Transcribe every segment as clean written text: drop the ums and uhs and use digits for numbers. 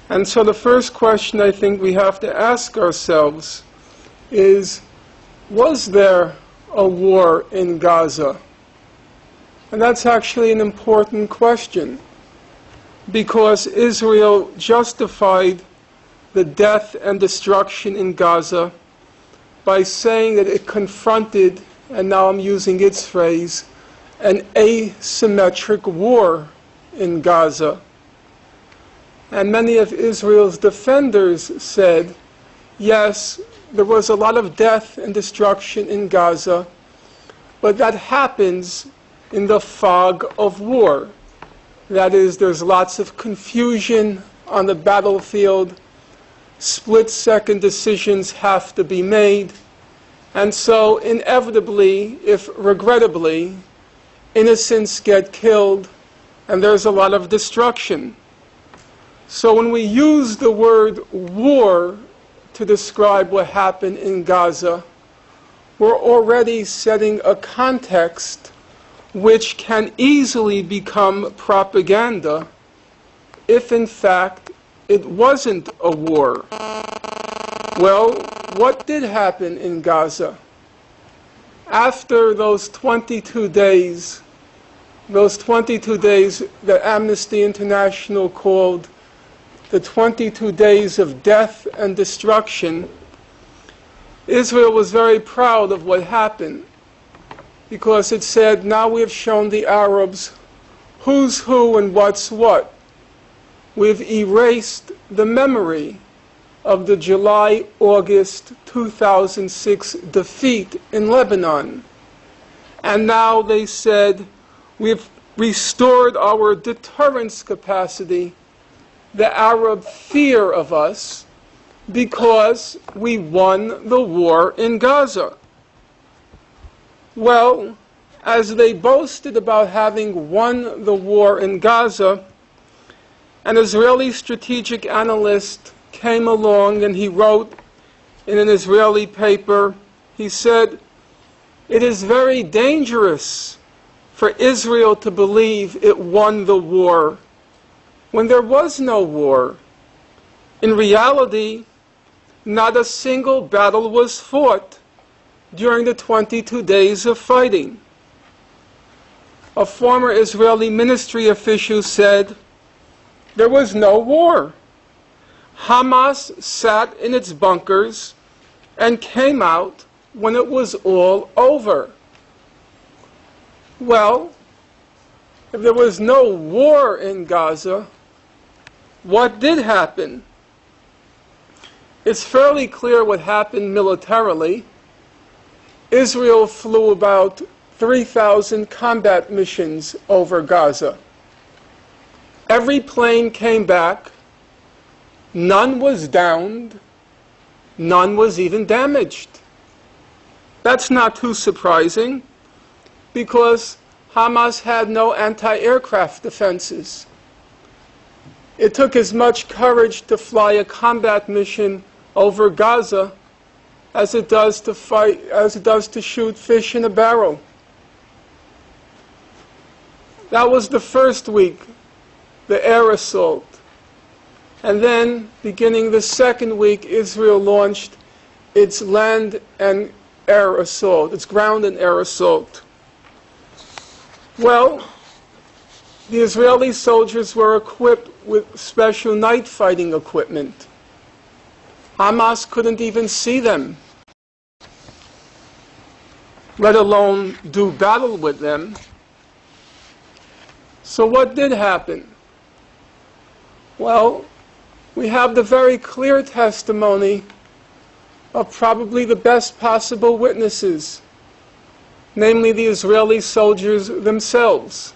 And so the first question I think we have to ask ourselves is, was there a war in Gaza? And that's actually an important question, because Israel justified the death and destruction in Gaza by saying that it confronted, and now I'm using its phrase, an asymmetric war in Gaza. And many of Israel's defenders said, yes, there was a lot of death and destruction in Gaza, but that happens in the fog of war. That is, there's lots of confusion on the battlefield, split-second decisions have to be made, and so inevitably, if regrettably, innocents get killed and there's a lot of destruction. So when we use the word war to describe what happened in Gaza, we're already setting a context which can easily become propaganda if in fact it wasn't a war. Well, what did happen in Gaza? After those 22 days that Amnesty International called the 22 days of death and destruction, Israel was very proud of what happened, because it said, now we have shown the Arabs who's who and what's what. We've erased the memory of the July-August 2006 defeat in Lebanon. And now they said, we've restored our deterrence capacity, the Arab fear of us, because we won the war in Gaza. Well, as they boasted about having won the war in Gaza, an Israeli strategic analyst came along and he wrote in an Israeli paper, he said, it is very dangerous for Israel to believe it won the war when there was no war. In reality, not a single battle was fought during the 22 days of fighting. A former Israeli ministry official said, there was no war. Hamas sat in its bunkers and came out when it was all over. Well, if there was no war in Gaza, what did happen? It's fairly clear what happened militarily. Israel flew about 3,000 combat missions over Gaza. Every plane came back. None was downed. None was even damaged. That's not too surprising, because Hamas had no anti-aircraft defenses. It took as much courage to fly a combat mission over Gaza as it does to shoot fish in a barrel. That was the first week, the air assault. And then, beginning the second week, Israel launched its land and air assault, its ground and air assault. Well, the Israeli soldiers were equipped with special night fighting equipment. Hamas couldn't even see them, let alone do battle with them. So what did happen? Well, we have the very clear testimony of probably the best possible witnesses, namely the Israeli soldiers themselves.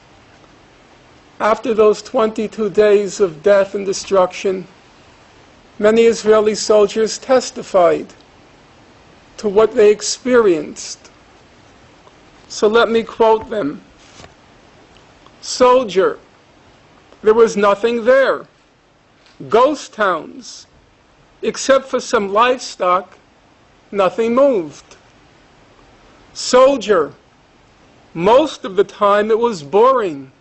After those 22 days of death and destruction, many Israeli soldiers testified to what they experienced. So let me quote them. Soldier, there was nothing there. Ghost towns. Except for some livestock, nothing moved. Soldier, most of the time it was boring.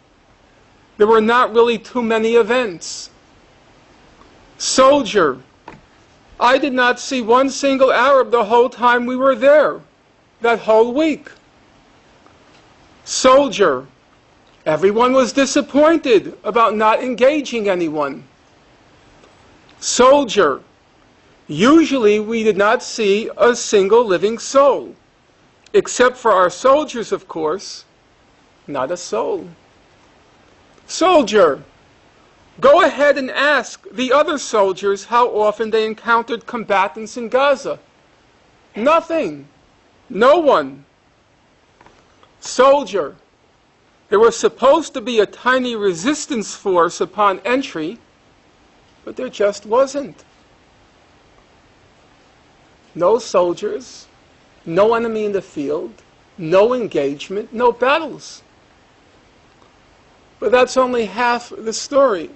There were not really too many events. Soldier. I did not see one single Arab the whole time we were there, that whole week. Soldier. Everyone was disappointed about not engaging anyone. Soldier. Usually we did not see a single living soul, except for our soldiers, of course. Not a soul. Soldier. Go ahead and ask the other soldiers how often they encountered combatants in Gaza. Nothing. No one. Soldier. There was supposed to be a tiny resistance force upon entry, but there just wasn't. No soldiers, no enemy in the field, no engagement, no battles. But that's only half the story.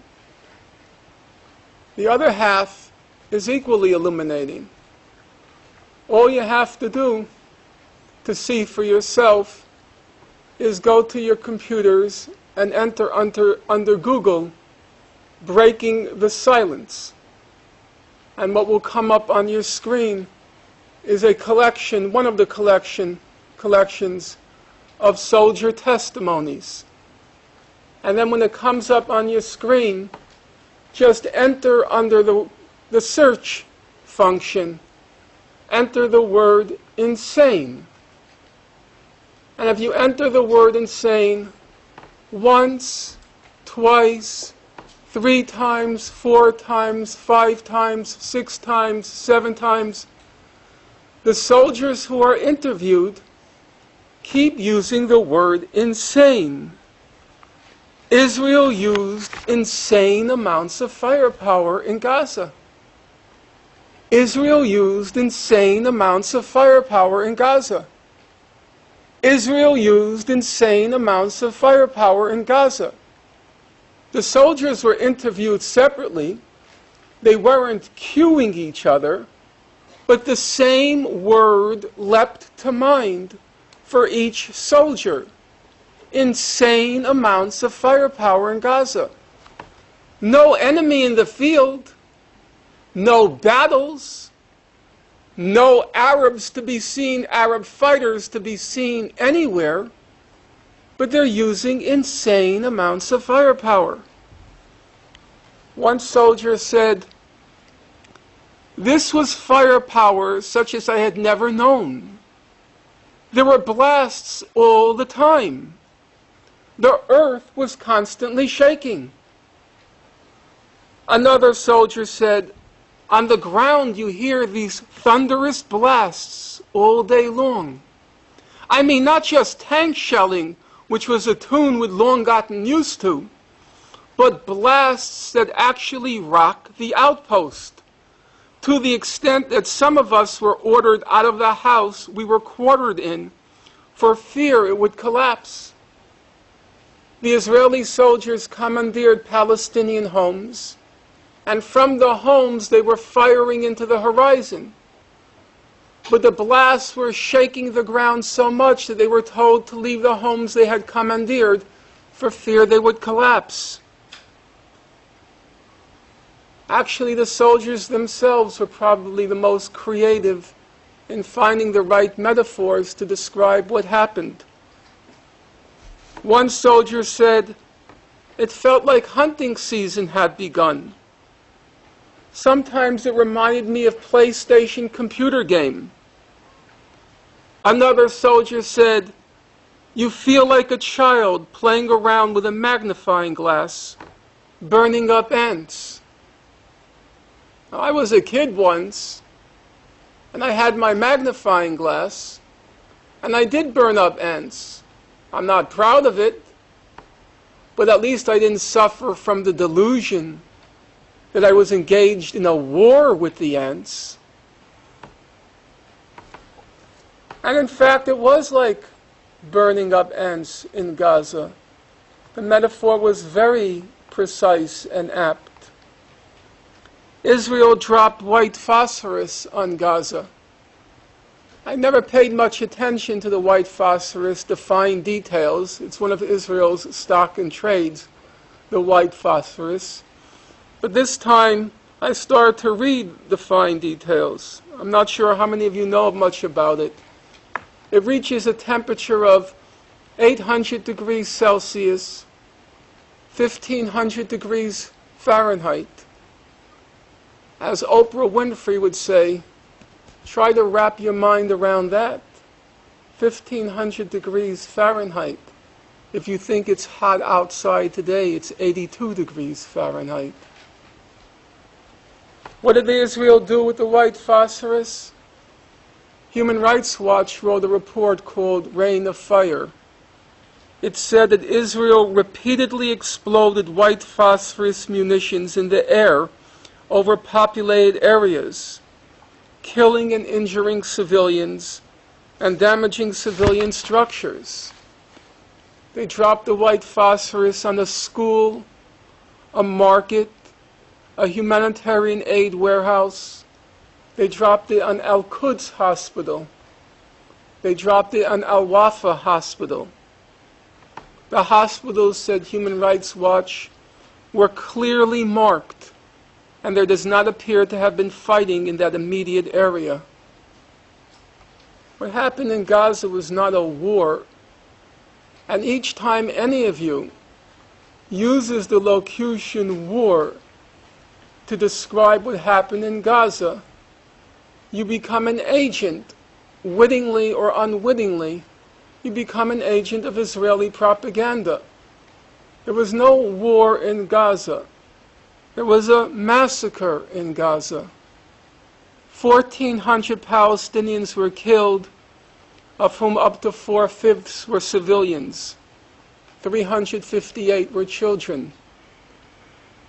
The other half is equally illuminating. All you have to do to see for yourself is go to your computers and enter under Google, breaking the silence. And what will come up on your screen is a collection, one of the collections of soldier testimonies. And then when it comes up on your screen, just enter under the search function, enter the word insane. And if you enter the word insane once, twice, 3 times, 4 times, 5 times, 6 times, 7 times, the soldiers who are interviewed keep using the word insane. Israel used insane amounts of firepower in Gaza. Israel used insane amounts of firepower in Gaza. Israel used insane amounts of firepower in Gaza. The soldiers were interviewed separately. They weren't cueing each other, but the same word leapt to mind for each soldier. Insane amounts of firepower in Gaza. No enemy in the field, no battles, no Arabs to be seen, Arab fighters to be seen anywhere, but they're using insane amounts of firepower. One soldier said, "This was firepower such as I had never known. There were blasts all the time. The earth was constantly shaking." Another soldier said, "On the ground you hear these thunderous blasts all day long. I mean, not just tank shelling, which was a tune we'd long gotten used to, but blasts that actually rock the outpost, to the extent that some of us were ordered out of the house we were quartered in for fear it would collapse." The Israeli soldiers commandeered Palestinian homes, and from the homes they were firing into the horizon. But the blasts were shaking the ground so much that they were told to leave the homes they had commandeered for fear they would collapse. Actually, the soldiers themselves were probably the most creative in finding the right metaphors to describe what happened. One soldier said, "It felt like hunting season had begun. Sometimes it reminded me of PlayStation computer game." Another soldier said, "You feel like a child playing around with a magnifying glass, burning up ants." Now, I was a kid once, and I had my magnifying glass, and I did burn up ants. I'm not proud of it, but at least I didn't suffer from the delusion that I was engaged in a war with the ants. And in fact, it was like burning up ants in Gaza. The metaphor was very precise and apt. Israel dropped white phosphorus on Gaza. I never paid much attention to the white phosphorus, the fine details. It's one of Israel's stock and trades, the white phosphorus. But this time, I started to read the fine details. I'm not sure how many of you know much about it. It reaches a temperature of 800 degrees Celsius, 1500 degrees Fahrenheit. As Oprah Winfrey would say, try to wrap your mind around that. 1500 degrees Fahrenheit. If you think it's hot outside today, it's 82 degrees Fahrenheit. What did Israel do with the white phosphorus? Human Rights Watch wrote a report called Rain of Fire. It said that Israel repeatedly exploded white phosphorus munitions in the air over populated areas, killing and injuring civilians and damaging civilian structures. They dropped the white phosphorus on a school, a market, a humanitarian aid warehouse. They dropped it on Al-Quds Hospital. They dropped it on Al-Wafa Hospital. The hospitals, said Human Rights Watch, were clearly marked, and there does not appear to have been fighting in that immediate area. What happened in Gaza was not a war, and each time any of you uses the locution war to describe what happened in Gaza, you become an agent, wittingly or unwittingly, you become an agent of Israeli propaganda. There was no war in Gaza. There was a massacre in Gaza. 1,400 Palestinians were killed, of whom up to 4/5 were civilians. 358 were children.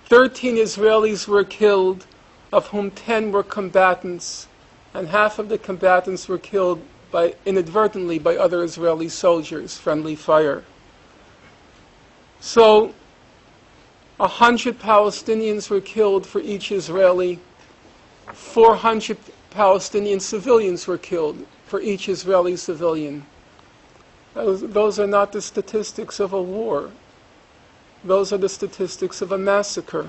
13 Israelis were killed, of whom 10 were combatants, and half of the combatants were killed inadvertently by other Israeli soldiers, friendly fire. So 100 Palestinians were killed for each Israeli. 400 Palestinian civilians were killed for each Israeli civilian. Those are not the statistics of a war. Those are the statistics of a massacre.